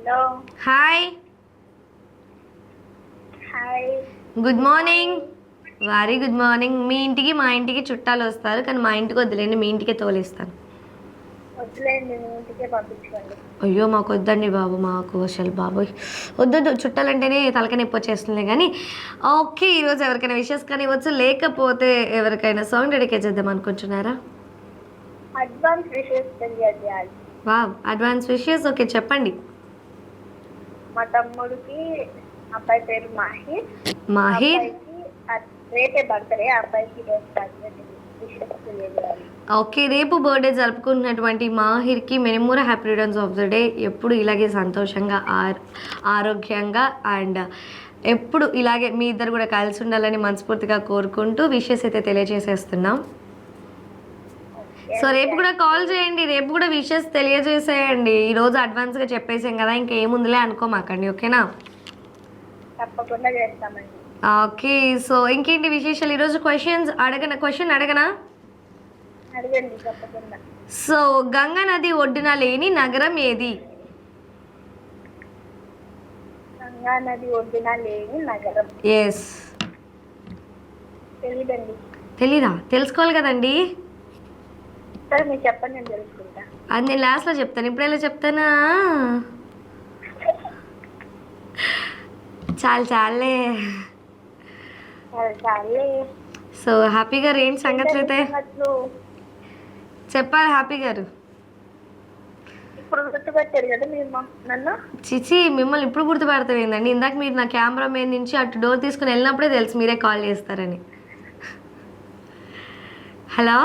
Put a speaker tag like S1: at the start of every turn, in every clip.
S1: Hello
S2: hi
S1: hi
S2: good morning. Very good morning. మీ ఇంటికి మా ఇంటికి చుట్టాలు వస్తారు, కానీ మా ఇంటికి వద్దులేండి, మీ ఇంటికే తోలేస్తాను.
S1: వద్దులేండి మీ ఇంటికే పంపించండి.
S2: అయ్యో మాకు వద్దండి బాబు, మాకు అసలు బాబోయ్ వద్దొద్దు, చుట్టాలంటేనే తలక నొప్పి వచ్చేస్తుంది. కానీ ఓకే, ఈరోజు ఎవరికైనా విషెస్ కానీ ఇవ్వచ్చు, లేకపోతే ఎవరికైనా సాంగ్ డెడికేట్ చేద్దాం అనుకుంటున్నారా?
S1: అడ్వాన్స్ విషెస్ తెలియజేయాలి.
S2: Wow, advance wishes. ఓకే చెప్పండి.
S1: మా తమ్ముడికి అబ్బాయి పేరు మాహిర్.
S2: మాహిర్.
S1: అబ్బాయికి రేపే బర్త్డే, అబ్బాయికి రేపు బర్త్డే విషెస్ తెలియజేయాలి.
S2: ఓకే, రేపు బర్త్డే జరుపుకుంటున్నటువంటి మాహిర్కి many more happy returns of the day. ఎప్పుడు ఇలాగే సంతోషంగా ఆరోగ్యంగా అండ్ ఎప్పుడు ఇలాగే మీ ఇద్దరు కూడా కలిసి ఉండాలని మనస్ఫూర్తిగా కోరుకుంటూ విషెస్ అయితే తెలియజేసేస్తున్నాం. సో రేపు కూడా కాల్ చేయండి, రేపు కూడా విషెస్ తెలియజేసేయండి. ఈరోజు అడ్వాన్స్గా చెప్పేసాం కదా, ఇంకేముందిలే అనుకోమాకండి, ఓకేనా?
S1: తప్పకుండా చేస్తామండి.
S2: ఓకే, సో ఇంకేంటి విశేషాలు? ఈరోజు క్వశ్చన్ అడగనా?
S1: అడగండి తప్పకుండా.
S2: సో గంగా నది ఒడ్డున లేని నగరం ఏది?
S1: గంగా నది ఒడ్డున లేని నగరం.
S2: ఎస్.
S1: తెలీదండి.
S2: తెలీదా? తెలుసుకోవాలి కదండి.
S1: సరే మీరు చెప్పండి, నేను తెలుసుకుంటా.
S2: అది నేను లాస్ట్లో చెప్తాను, ఇప్పుడు ఎలా చెప్తానా? చాలే.
S1: చాలే.
S2: సో హ్యాపీ గారు ఏంటి సంగతులు అయితే చెప్పాలి. హ్యాపీ గారు
S1: ఇప్పుడు గుర్తుపెట్టారు కదా మీరు నన్ను.
S2: చిచి, మిమ్మల్ని ఇప్పుడు గుర్తుపడతాం ఏందండి? ఇందాక మీరు నా కెమెరా మీద నుంచి అటు డోర్ తీసుకుని వెళ్ళినప్పుడే తెలుసు మీరే కాల్ చేస్తారని. హలో,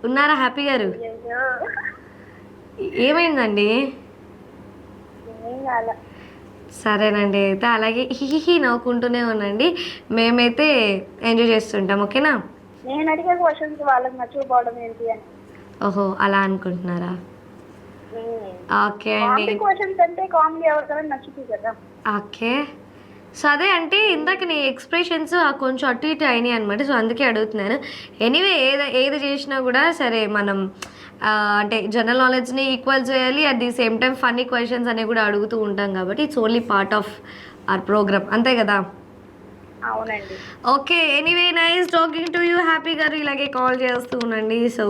S2: ఉన్నారా హ్యాపీ గారు? ఏమైందండి? సరేనండి, అయితే అలాగే హిహి నవ్వుకుంటూనే ఉండండి, మేమైతే ఎంజాయ్ చేస్తుంటాం, ఓకేనా?
S1: నేను అడిగే క్వశ్చన్స్ వాళ్ళకి నచ్చకపోవడం ఏంటి అని.
S2: ఓహో, అలా అనుకుంటున్నారా? ఓకే అండి.
S1: క్వశ్చన్స్ అంటే కామెడీ ఎవరికైనా నచ్చుతుంది కదా.
S2: ఓకే, సో అదే అంటే ఇందాక నీ ఎక్స్ప్రెషన్స్ కొంచెం అటు ఇటు అయినాయి అనమాట, సో అందుకే అడుగుతున్నాను. ఎనీవే, ఏది చేసినా కూడా సరే, మనం అంటే జనరల్ నాలెడ్జ్ని ఈక్వల్ చేయాలి, at the same time funny questions అనేవి కూడా అడుగుతూ ఉంటాం కాబట్టి it's only part of our programme, అంతే కదా?
S1: అవునండి.
S2: Okay, anyway nice talking to you Happy గారు. ఇలాగే కాల్ చేస్తూ ఉండండి. సో